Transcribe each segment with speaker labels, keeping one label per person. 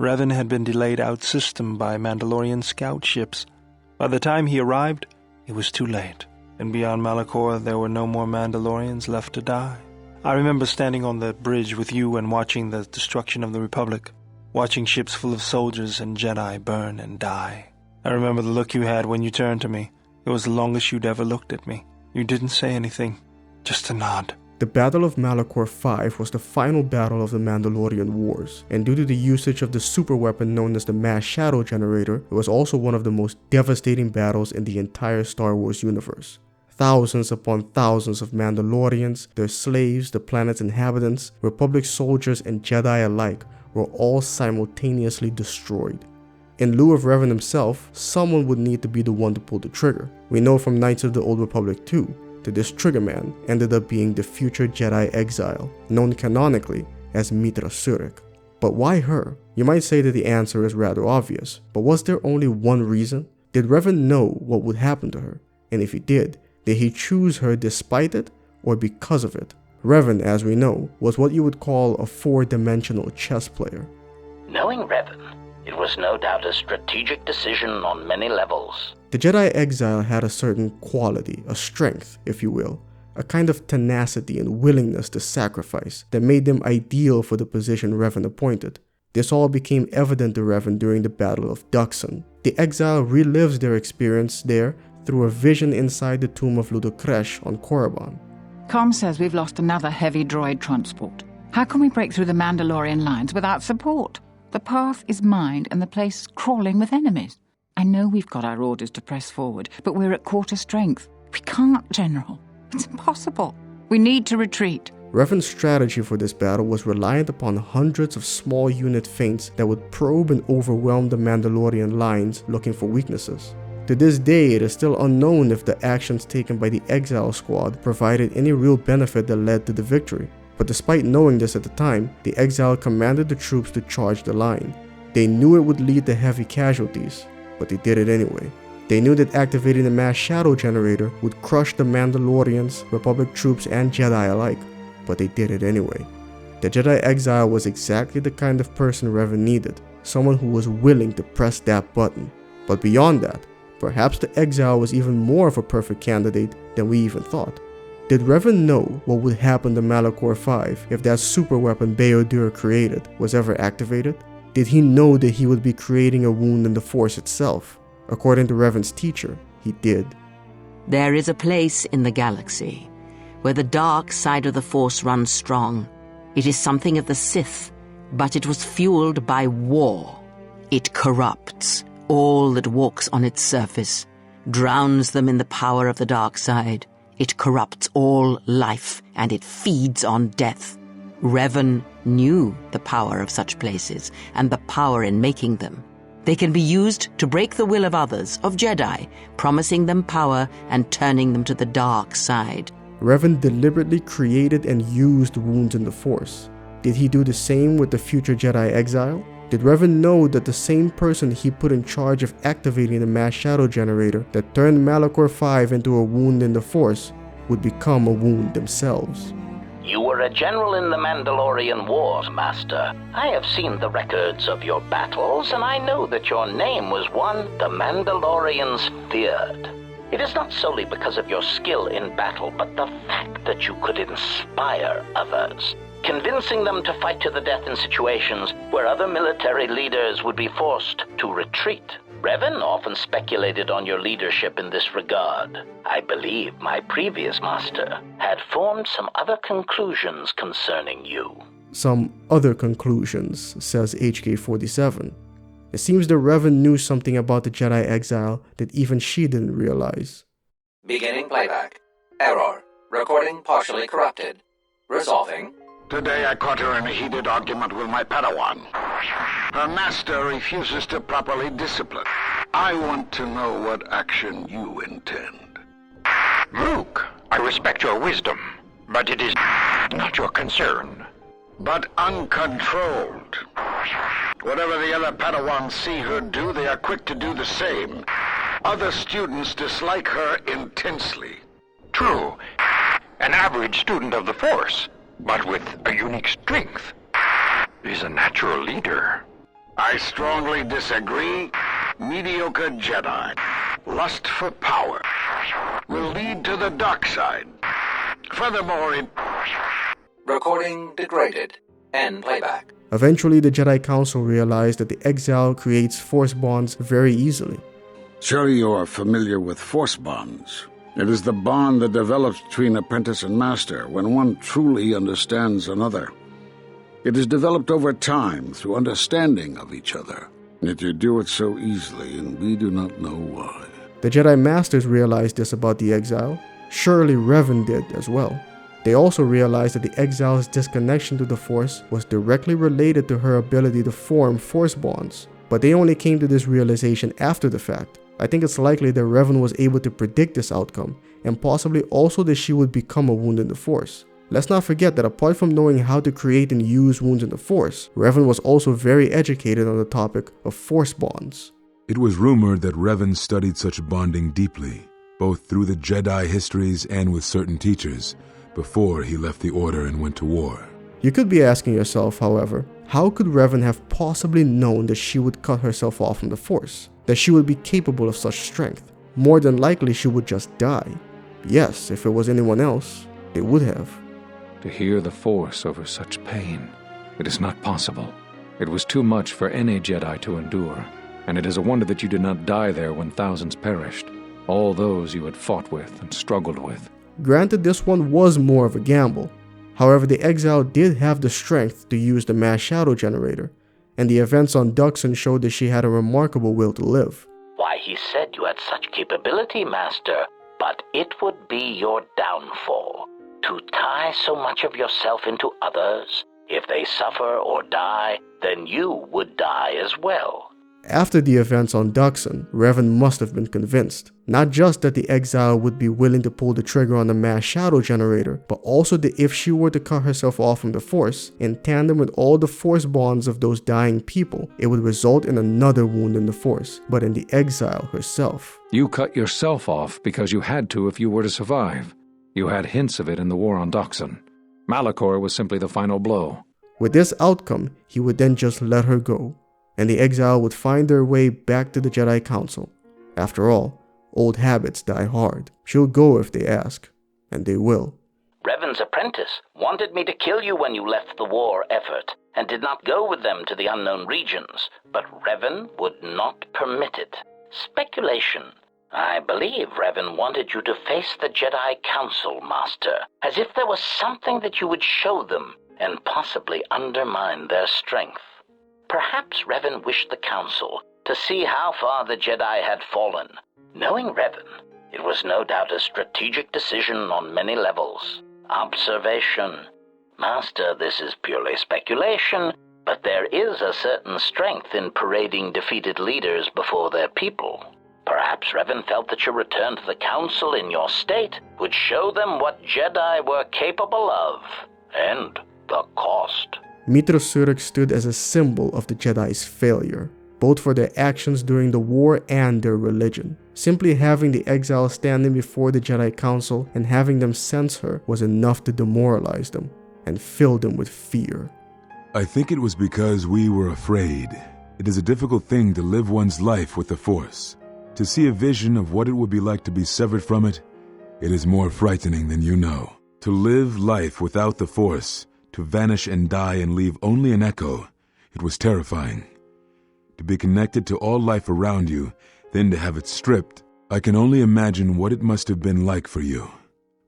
Speaker 1: Revan had been delayed out-system by Mandalorian scout ships. By the time he arrived, it was too late, and beyond Malachor there were no more Mandalorians left to die. I remember standing on the bridge with you and watching the destruction of the Republic, watching ships full of soldiers and Jedi burn and die. I remember the look you had when you turned to me. It was the longest you'd ever looked at me. You didn't say anything, just a nod.
Speaker 2: The Battle of Malachor V was the final battle of the Mandalorian Wars, and due to the usage of the superweapon known as the Mass Shadow Generator, it was also one of the most devastating battles in the entire Star Wars universe. Thousands upon thousands of Mandalorians, their slaves, the planet's inhabitants, Republic soldiers, and Jedi alike were all simultaneously destroyed. In lieu of Revan himself, someone would need to be the one to pull the trigger. We know from Knights of the Old Republic 2 that this triggerman ended up being the future Jedi Exile, known canonically as Mitra Surik. But why her? You might say that the answer is rather obvious, but was there only one reason? Did Revan know what would happen to her? And if he did he choose her despite it or because of it? Revan, as we know, was what you would call a four-dimensional chess player.
Speaker 3: Knowing Revan, it was no doubt a strategic decision on many levels.
Speaker 2: The Jedi Exile had a certain quality, a strength, if you will, a kind of tenacity and willingness to sacrifice that made them ideal for the position Revan appointed. This all became evident to Revan during the Battle of Dxun. The Exile relives their experience there through a vision inside the tomb of Ludo Kresh on Korriban.
Speaker 4: Com says we've lost another heavy droid transport. How can we break through the Mandalorian lines without support? The path is mined and the place is crawling with enemies. I know we've got our orders to press forward, but we're at quarter strength. We can't, General. It's impossible. We need to retreat.
Speaker 2: Revan's strategy for this battle was reliant upon hundreds of small unit feints that would probe and overwhelm the Mandalorian lines looking for weaknesses. To this day, it is still unknown if the actions taken by the Exile Squad provided any real benefit that led to the victory. But despite knowing this at the time, the Exile commanded the troops to charge the line. They knew it would lead to heavy casualties, but they did it anyway. They knew that activating the Mass Shadow Generator would crush the Mandalorians, Republic troops, and Jedi alike, but they did it anyway. The Jedi Exile was exactly the kind of person Revan needed, someone who was willing to press that button. But beyond that, perhaps the Exile was even more of a perfect candidate than we even thought. Did Revan know what would happen to Malachor V if that superweapon Bao-Dur created was ever activated? Did he know that he would be creating a wound in the Force itself? According to Revan's teacher, he did.
Speaker 5: There is a place in the galaxy where the dark side of the Force runs strong. It is something of the Sith, but it was fueled by war. It corrupts all that walks on its surface, drowns them in the power of the dark side. It corrupts all life, and it feeds on death. Revan knew the power of such places, and the power in making them. They can be used to break the will of others, of Jedi, promising them power and turning them to the dark side.
Speaker 2: Revan deliberately created and used wounds in the Force. Did he do the same with the future Jedi Exile? Did Revan know that the same person he put in charge of activating the Mass Shadow Generator that turned Malachor V into a wound in the Force would become a wound themselves?
Speaker 3: You were a general in the Mandalorian Wars, Master. I have seen the records of your battles, and I know that your name was one the Mandalorians feared. It is not solely because of your skill in battle, but the fact that you could inspire others, convincing them to fight to the death in situations where other military leaders would be forced to retreat. Revan often speculated on your leadership in this regard. I believe my previous master had formed some other conclusions concerning you.
Speaker 2: Some other conclusions, says HK-47. It seems that Revan knew something about the Jedi Exile that even she didn't realize.
Speaker 6: Beginning playback. Error. Recording partially corrupted. Resolving.
Speaker 7: Today I caught her in a heated argument with my Padawan. Her master refuses to properly discipline. I want to know what action you intend.
Speaker 8: Luke, I respect your wisdom, but it is not your concern.
Speaker 7: But uncontrolled. Whatever the other Padawans see her do, they are quick to do the same. Other students dislike her intensely.
Speaker 8: True, an average student of the Force, but with a unique strength, is a natural leader.
Speaker 7: I strongly disagree. Mediocre Jedi, lust for power, will lead to the dark side. Furthermore, it...
Speaker 6: Recording degraded. End playback.
Speaker 2: Eventually, the Jedi Council realized that the exile creates force bonds very easily.
Speaker 7: Surely you are familiar with force bonds. It is the bond that develops between apprentice and master when one truly understands another. It is developed over time through understanding of each other. Yet you do it so easily, and we do not know why.
Speaker 2: The Jedi Masters realized this about the exile. Surely Revan did as well. They also realized that the exile's disconnection to the Force was directly related to her ability to form force bonds. But they only came to this realization after the fact. I think it's likely that Revan was able to predict this outcome, and possibly also that she would become a wound in the Force. Let's not forget that apart from knowing how to create and use wounds in the Force, Revan was also very educated on the topic of force bonds.
Speaker 9: It was rumored that Revan studied such bonding deeply, both through the Jedi histories and with certain teachers, before he left the Order and went to war.
Speaker 2: You could be asking yourself, however, how could Revan have possibly known that she would cut herself off from the Force? That she would be capable of such strength? More than likely she would just die. Yes, if it was anyone else, they would have.
Speaker 10: To hear the Force over such pain, it is not possible. It was too much for any Jedi to endure, and it is a wonder that you did not die there when thousands perished, all those you had fought with and struggled with.
Speaker 2: Granted, this one was more of a gamble. However, the exile did have the strength to use the mass shadow generator, and the events on Dxun showed that she had a remarkable will to live.
Speaker 3: Why, he said you had such capability, Master, but it would be your downfall. To tie so much of yourself into others, if they suffer or die, then you would die as well.
Speaker 2: After the events on Dxun, Revan must have been convinced, not just that the exile would be willing to pull the trigger on the mass shadow generator, but also that if she were to cut herself off from the Force, in tandem with all the Force bonds of those dying people, it would result in another wound in the Force, but in the exile herself.
Speaker 10: You cut yourself off because you had to if you were to survive. You had hints of it in the war on Dxun. Malachor was simply the final blow.
Speaker 2: With this outcome, he would then just let her go, and the exile would find their way back to the Jedi Council. After all, old habits die hard. She'll go if they ask, and they will.
Speaker 3: Revan's apprentice wanted me to kill you when you left the war effort, and did not go with them to the unknown regions, but Revan would not permit it. Speculation. I believe Revan wanted you to face the Jedi Council, Master, as if there was something that you would show them and possibly undermine their strength. Perhaps Revan wished the Council to see how far the Jedi had fallen. Knowing Revan, it was no doubt a strategic decision on many levels. Observation. Master, this is purely speculation, but there is a certain strength in parading defeated leaders before their people. Perhaps Revan felt that your return to the Council in your state would show them what Jedi were capable of, and the cost.
Speaker 2: Mitro Surik stood as a symbol of the Jedi's failure, both for their actions during the war and their religion. Simply having the exile standing before the Jedi Council and having them sense her was enough to demoralize them and fill them with fear.
Speaker 9: I think it was because we were afraid. It is a difficult thing to live one's life with the Force. To see a vision of what it would be like to be severed from it, it is more frightening than you know. To live life without the Force, to vanish and die and leave only an echo, it was terrifying. To be connected to all life around you, then to have it stripped, I can only imagine what it must have been like for you.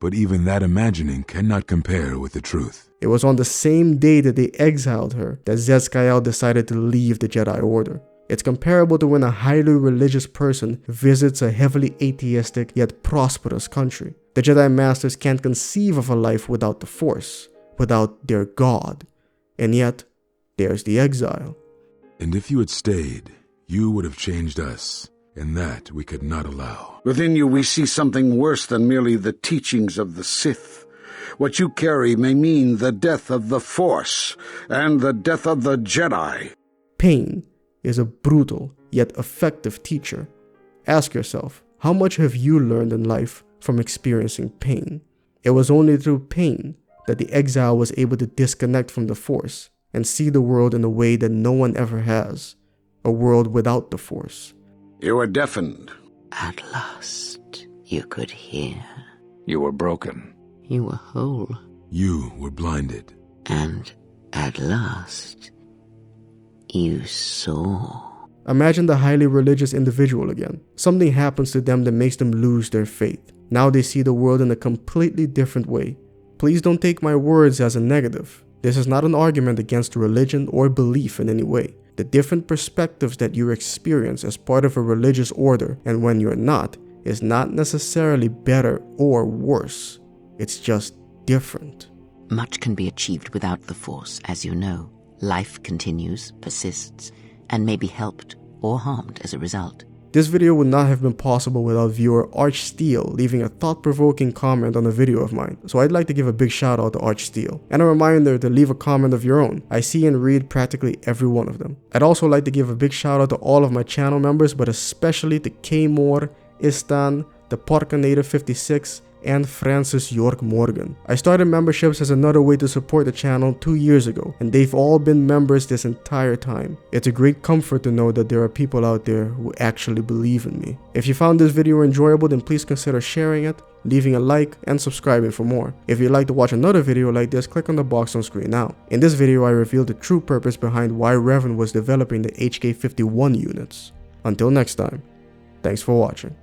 Speaker 9: But even that imagining cannot compare with the truth.
Speaker 2: It was on the same day that they exiled her that Zed-Kyle decided to leave the Jedi Order. It's comparable to when a highly religious person visits a heavily atheistic yet prosperous country. The Jedi Masters can't conceive of a life without the Force, without their God. And yet, there's the exile.
Speaker 9: And if you had stayed, you would have changed us, and that we could not allow.
Speaker 7: Within you we see something worse than merely the teachings of the Sith. What you carry may mean the death of the Force, and the death of the Jedi.
Speaker 2: Pain is a brutal yet effective teacher. Ask yourself, how much have you learned in life from experiencing pain? It was only through pain that the exile was able to disconnect from the Force and see the world in a way that no one ever has. a world without the Force.
Speaker 7: You were deafened.
Speaker 5: At last, you could hear.
Speaker 10: You were broken.
Speaker 5: You were whole.
Speaker 9: You were blinded.
Speaker 5: And at last, you saw.
Speaker 2: Imagine the highly religious individual again. Something happens to them that makes them lose their faith. Now they see the world in a completely different way. Please don't take my words as a negative. This is not an argument against religion or belief in any way. The different perspectives that you experience as part of a religious order and when you're not is not necessarily better or worse. It's just different.
Speaker 5: Much can be achieved without the Force, as you know. Life continues, persists, and may be helped or harmed as a result.
Speaker 2: This video would not have been possible without viewer Archsteel leaving a thought-provoking comment on a video of mine, so I'd like to give a big shout out to Archsteel. And a reminder to leave a comment of your own. I see and read practically every one of them. I'd also like to give a big shout out to all of my channel members, but especially to KoTOR, Istan, the Porkanator 56, and Francis York Morgan. I started memberships as another way to support the channel 2 years ago, and they've all been members this entire time. It's a great comfort to know that there are people out there who actually believe in me. If you found this video enjoyable, then please consider sharing it, leaving a like, and subscribing for more. If you'd like to watch another video like this, click on the box on screen now. In this video, I revealed the true purpose behind why Revan was developing the HK-51 units. Until next time, thanks for watching.